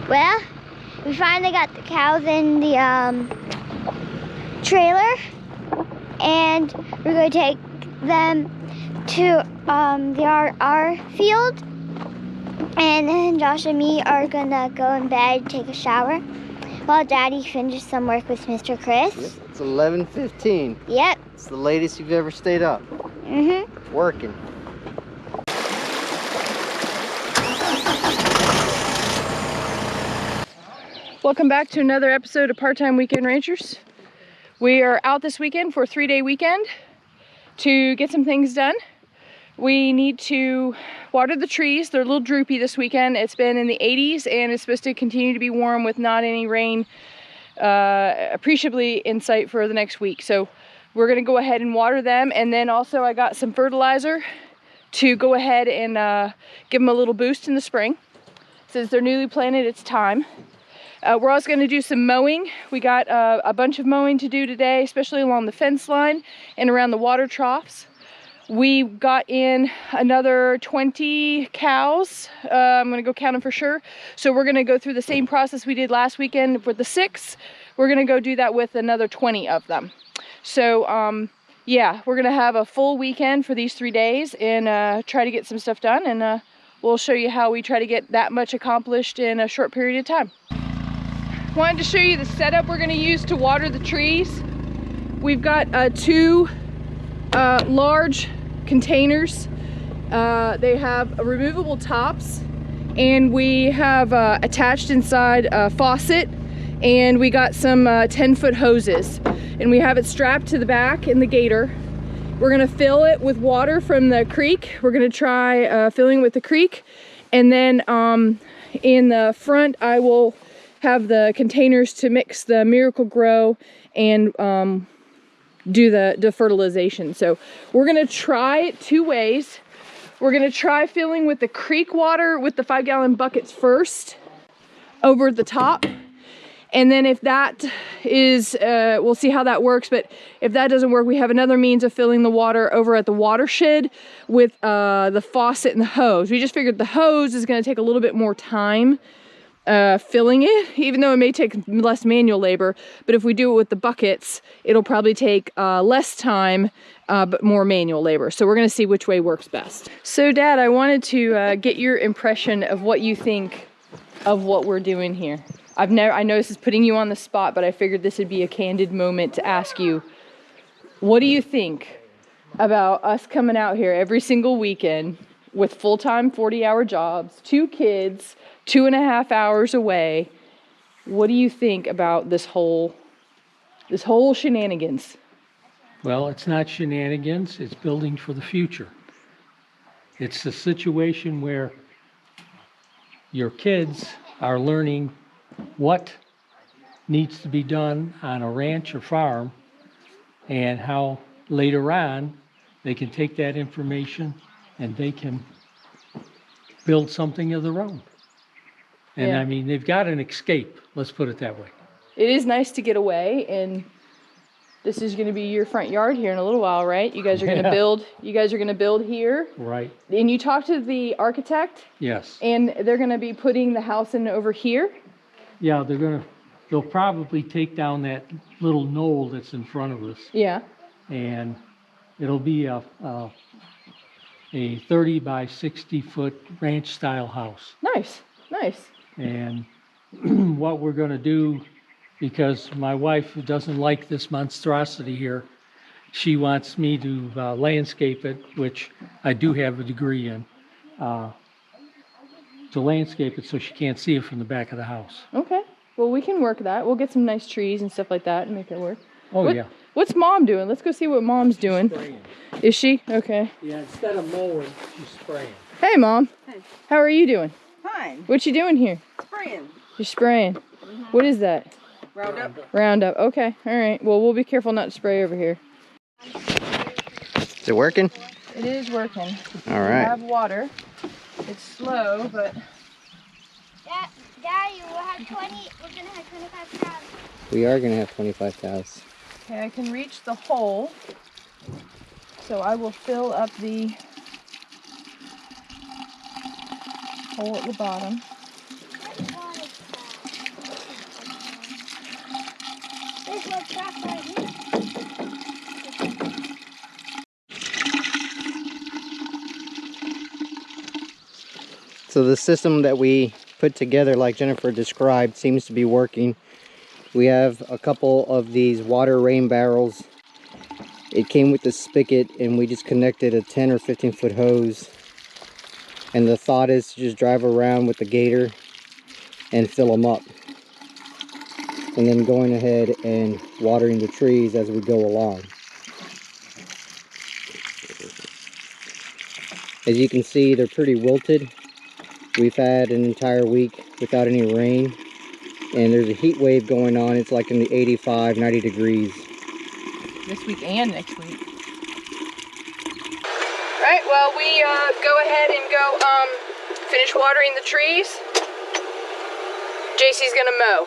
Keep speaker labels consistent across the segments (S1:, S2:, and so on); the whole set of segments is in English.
S1: Well, we finally got the cows in the trailer, and we're going to take them to our field, and then Josh and me are gonna go in bed, take a shower, while Daddy finishes some work with Mr. Chris.
S2: Yep, it's 11:15.
S1: Yep.
S2: It's the latest you've ever stayed up.
S1: Mm-hmm.
S2: Working.
S3: Welcome back to another episode of Part-Time Weekend Ranchers. We are out this weekend for a 3-day weekend to get some things done. We need to water the trees. They're a little droopy this weekend. It's been in the 80s and it's supposed to continue to be warm with not any rain appreciably in sight for the next week. So we're gonna go ahead and water them, and then also I got some fertilizer to go ahead and give them a little boost in the spring. Since they're newly planted, it's time. We're also going to do some mowing. We got a bunch of mowing to do today, especially along the fence line and around the water troughs. We got in another 20 cows. I'm going to go count them for sure. So we're going to go through the same process we did last weekend with the 6. We're going to go do that with another 20 of them. So yeah, we're going to have a full weekend for these 3 days and try to get some stuff done. And we'll show you how we try to get that much accomplished in a short period of time. Wanted to show you the setup we're going to use to water the trees. We've got 2 large containers. They have removable tops, and we have attached inside a faucet, and we got some 10-foot hoses, and we have it strapped to the back in the gator. We're going to fill it with water from the creek. We're going to try filling with the creek, and then in the front I will have the containers to mix the Miracle Grow and do the fertilization. So we're gonna try it 2 ways. We're gonna try filling with the creek water with the 5-gallon buckets first over the top. And then if that is, we'll see how that works, but if that doesn't work, we have another means of filling the water over at the watershed with the faucet and the hose. We just figured the hose is gonna take a little bit more time filling it, even though it may take less manual labor. But if we do it with the buckets, it'll probably take less time but more manual labor. So we're going to see which way works best. So Dad, I wanted to get your impression of what you think of what we're doing here. I know this is putting you on the spot, but I figured this would be a candid moment to ask you, what do you think about us coming out here every single weekend with full-time 40-hour jobs, 2 kids, 2.5 hours away? What do you think about this whole shenanigans?
S4: Well, it's not shenanigans, it's building for the future. It's a situation where your kids are learning what needs to be done on a ranch or farm, and how later on they can take that information and they can build something of their own. And
S3: Yeah.
S4: I mean, they've got an escape, let's put it that way.
S3: It is nice to get away, and this is going to be your front yard here in a little while, right? You guys are going to build. You guys are going to build here.
S4: Right.
S3: And you talked to the architect.
S4: Yes.
S3: And they're going to be putting the house in over here.
S4: Yeah, they'll probably take down that little knoll that's in front of us.
S3: Yeah.
S4: And it'll be a 30 by 60 foot ranch style house.
S3: Nice. Nice.
S4: And what we're going to do, because my wife doesn't like this monstrosity here, she wants me to landscape it, which I do have a degree in, to landscape it so she can't see it from the back of the house.
S3: Okay. Well, we can work that. We'll get some nice trees and stuff like that and make it work.
S4: Oh, yeah.
S3: What's Mom doing? Let's go see what Mom's doing.
S4: Spraying.
S3: Is she? Okay.
S4: Yeah, instead of mowing, she's spraying.
S3: Hey, Mom.
S5: Hey.
S3: How are you doing?
S5: Fine.
S3: What you doing here?
S5: Spraying.
S3: You're spraying. What is that?
S5: Roundup.
S3: Roundup. Okay. All right. Well, we'll be careful not to spray over here.
S2: Is it working?
S3: It is working.
S2: All
S3: We
S2: right.
S3: have water. It's slow, but
S1: Daddy, we're gonna have 25 cows.
S2: We are going to have 25 cows.
S3: okay, I can reach the hole. So I will fill up the hole at the bottom.
S1: What water is that?
S2: So the system that we put together, like Jennifer described, seems to be working. We have a couple of these water rain barrels. It came with the spigot, and we just connected a 10 or 15 foot hose. And the thought is to just drive around with the gator and fill them up. And then going ahead and watering the trees as we go along. As you can see, they're pretty wilted. We've had an entire week without any rain, and there's a heat wave going on. It's like in the 85, 90 degrees.
S3: This week and next week. Right, well, we go ahead and go finish watering the trees. JC's gonna mow.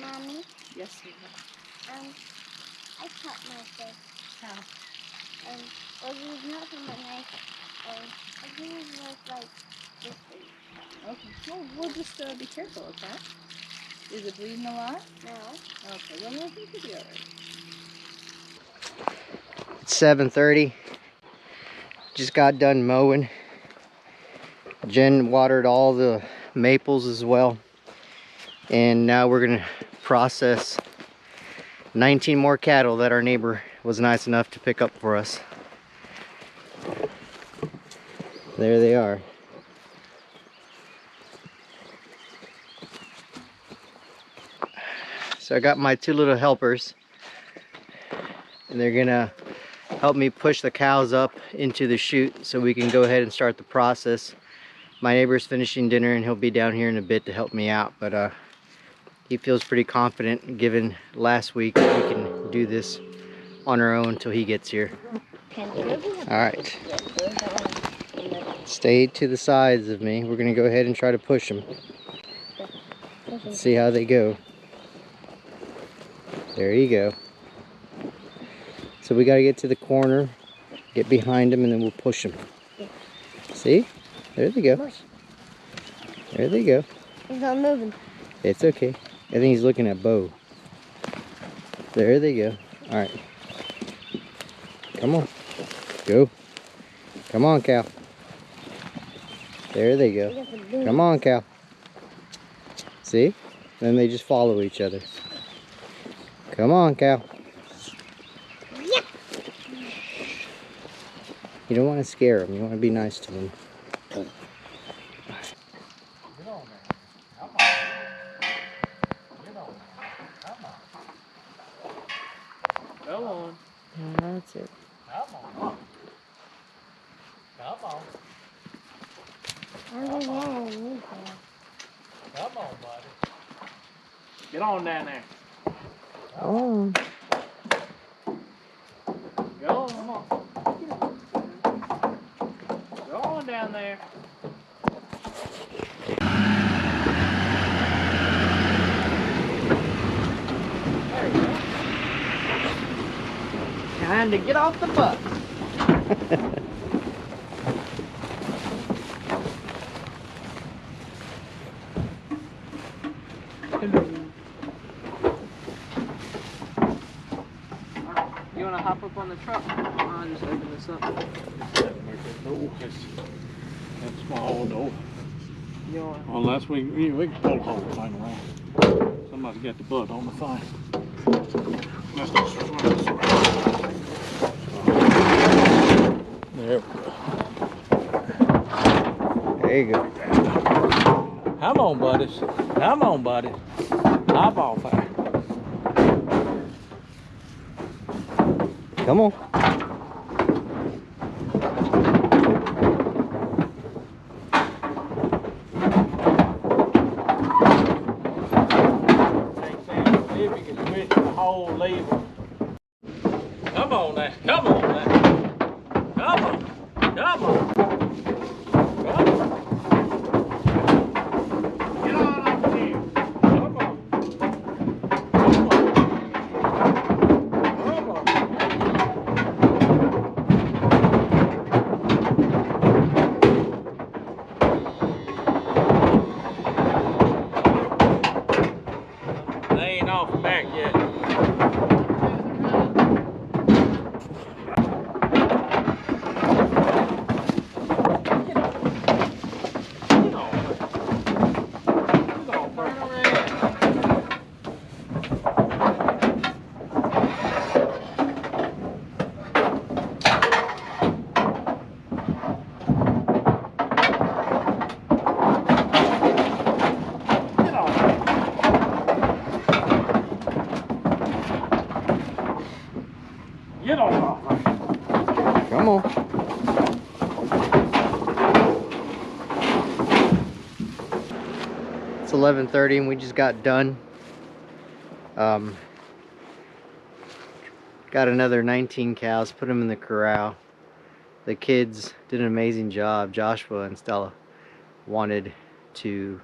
S1: Mommy,
S3: Yes, sweetheart.
S1: I cut my face.
S3: How?
S1: Well, there's nothing but nice. I think it was like this big.
S3: Okay, well, we'll just be careful, okay? Is it bleeding a lot?
S1: No.
S3: Okay, well, I think you'll be alright.
S2: It's 7:30. Just got done mowing. Jen watered all the maples as well. And now we're gonna process 19 more cattle that our neighbor was nice enough to pick up for us. There they are. So I got my two little helpers, and they're gonna help me push the cows up into the chute so we can go ahead and start the process. My neighbor's finishing dinner and he'll be down here in a bit to help me out, but he feels pretty confident given last week we can do this on our own until he gets here. Alright. Stay to the sides of me. We're going to go ahead and try to push them. Let's see how they go. There you go. So we got to get to the corner, get behind them, and then we'll push them. See? There they go. There they go.
S1: He's not moving.
S2: It's okay. I think he's looking at Bo. There they go. Alright. Come on. Go. Come on, cow. There they go. Come on, cow. See? Then they just follow each other. Come on, cow.
S1: Yeah.
S2: You don't want to scare them. You want to be nice to them.
S4: Come on.
S2: That's it.
S4: Come on. Come on. Come on, buddy. Get on down there.
S2: Oh.
S4: Go on, come on. Go on down there. There you go. Time to get off the bus. You want to hop up on the truck? I'll just open this up.
S5: That's small door.
S4: You want
S5: Unless we can pull the whole thing around. Somebody got the butt on the thing. Let's just swing this around. There we go.
S2: There you go.
S5: Come on, buddies. Come on, buddy. Hop off there.
S2: Come on.
S5: See if you can switch the whole lever. Come on now. Come on now. Come on. Come on. Come on. Get on up here. Come on. Come on. Come on. They ain't off back yet. Get on.
S2: Come on. It's 11:30 and we just got done. Got another 19 cows, put them in the corral. The kids did an amazing job. Joshua and Stella wanted to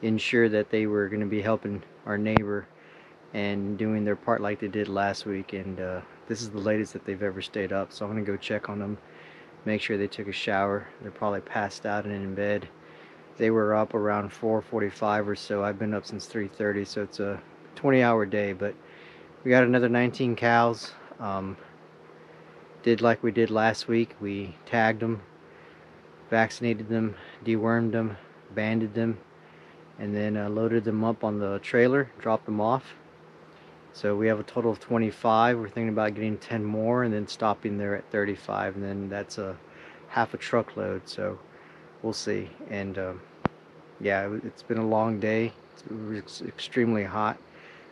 S2: ensure that they were going to be helping our neighbor and doing their part like they did last week, and this is the latest that they've ever stayed up, so I'm gonna go check on them, make sure they took a shower. They're probably passed out and in bed. They were up around 4:45 or so. I've been up since 3:30, so it's a 20-hour day, but we got another 19 cows. Did like we did last week. We tagged them, vaccinated them, dewormed them, banded them, and then loaded them up on the trailer, dropped them off. So we have a total of 25. We're thinking about getting 10 more and then stopping there at 35, and then that's a half a truckload, so we'll see. And yeah, it's been a long day. It was extremely hot.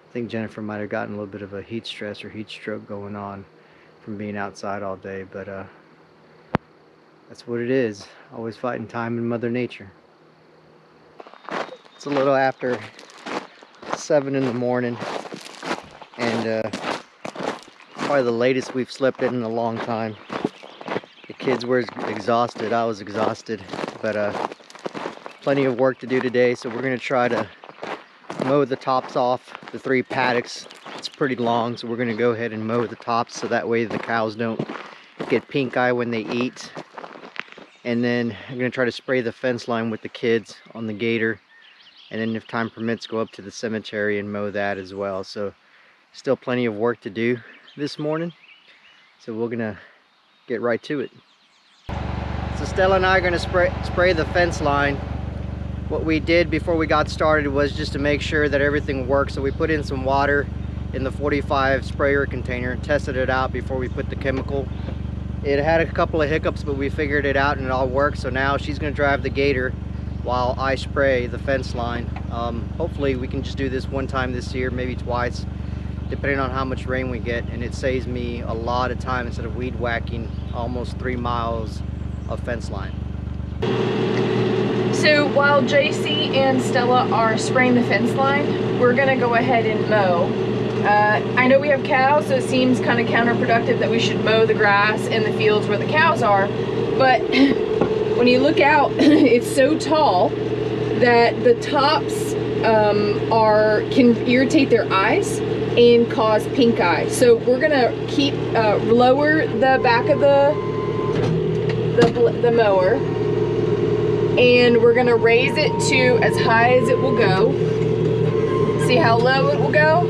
S2: I think Jennifer might have gotten a little bit of a heat stress or heat stroke going on from being outside all day, but that's what it is. Always fighting time and Mother Nature. It's a little after 7 in the morning, and probably the latest we've slept in a long time. The kids were exhausted. I was exhausted, but plenty of work to do today, so we're going to try to mow the tops off the 3 paddocks. It's pretty long, so we're going to go ahead and mow the tops so that way the cows don't get pink eye when they eat. And then I'm going to try to spray the fence line with the kids on the gator, and then if time permits, go up to the cemetery and mow that as well. So still plenty of work to do this morning, so we're gonna get right to it. So Stella and I are gonna spray the fence line. What we did before we got started was just to make sure that everything works, so we put in some water in the 45 sprayer container and tested it out before we put the chemical. It had a couple of hiccups, but we figured it out and it all worked. So now she's gonna drive the gator while I spray the fence line. Hopefully we can just do this one time this year, maybe twice, depending on how much rain we get, and it saves me a lot of time instead of weed whacking almost 3 miles of fence line.
S3: So while JC and Stella are spraying the fence line, we're gonna go ahead and mow. I know we have cows, so it seems kind of counterproductive that we should mow the grass in the fields where the cows are, but when you look out, it's so tall that the tops can irritate their eyes and cause pink eye. So we're gonna keep lower the back of the mower, and we're gonna raise it to as high as it will go. See how low it will go?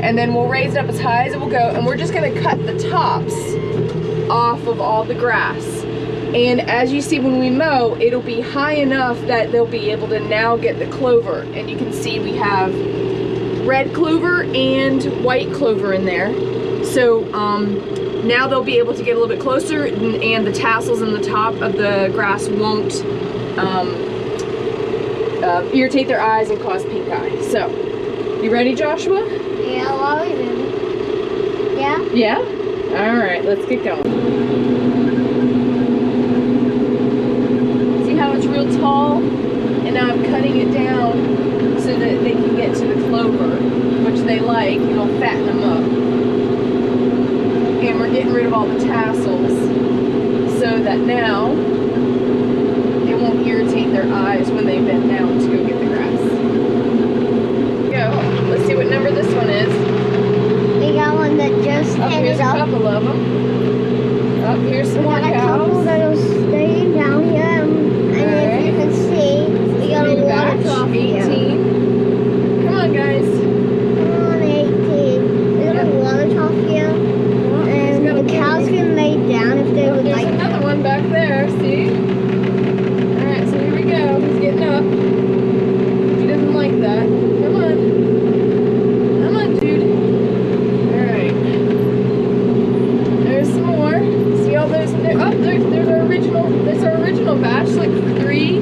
S3: And then we'll raise it up as high as it will go, and we're just gonna cut the tops off of all the grass. And as you see when we mow, it'll be high enough that they'll be able to now get the clover. And you can see we have red clover and white clover in there. So now they'll be able to get a little bit closer, and the tassels in the top of the grass won't irritate their eyes and cause pink eye. So, you ready, Joshua?
S1: Yeah, what are we doing? Yeah?
S3: Yeah? All right, let's get going. See how it's real tall? And now I'm cutting it down so that they can get to the clover, which they like. It'll fatten them up. And we're getting rid of all the tassels so that now it won't irritate their eyes when they bend down to go get the grass. Go. Let's see what number this one is.
S1: We got one that just
S3: Oh, here's
S1: ended
S3: a
S1: up.
S3: couple of them. Oh, here's some
S1: We
S3: more
S1: got a couple
S3: cows.
S1: that are staying down here, and if you can see, we got a
S3: Big
S1: water
S3: batch,
S1: trough
S3: 18.
S1: here.
S3: Come on, guys.
S1: Come on, 18. We got
S3: Yep.
S1: a water trough here,
S3: Well, he's got a
S1: and the cows can lay down if they would
S3: There's
S1: like.
S3: another one back there, see? Alright, so here we go. He's getting up. He doesn't like that. Come on. Come on, dude. Alright. There's some more. See all those in there? Oh, there's our original batch, like 3,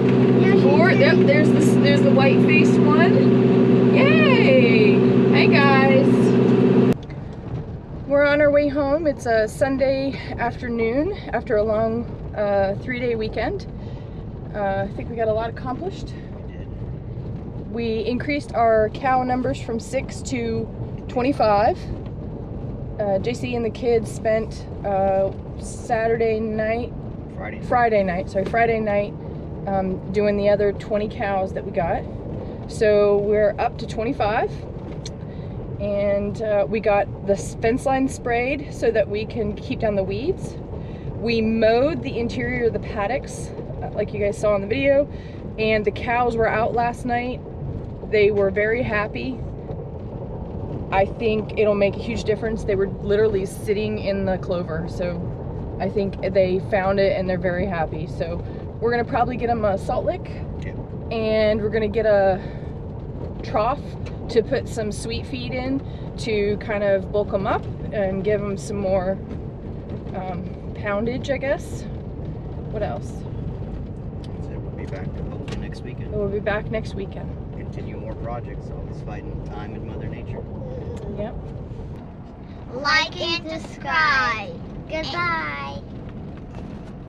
S3: 4. Yep, there's the white-faced one. Yay! Hey guys. We're on our way home. It's a Sunday afternoon after a long 3-day weekend. I think we got a lot accomplished. We increased our cow numbers from 6 to 25. JC and the kids spent Friday night doing the other 20 cows that we got. So we're up to 25. And we got the fence line sprayed so that we can keep down the weeds. We mowed the interior of the paddocks, like you guys saw in the video, and the cows were out last night. They were very happy. I think it'll make a huge difference. They were literally sitting in the clover, so I think they found it and they're very happy. So we're gonna probably get them a salt lick, and we're gonna get a trough to put some sweet feed in to kind of bulk them up and give them some more poundage, I guess. What else?
S2: So we'll be back hopefully next weekend.
S3: We'll be back next weekend.
S2: Continue more projects, always fighting time and Mother Nature.
S3: Yep.
S1: Like and subscribe. Goodbye.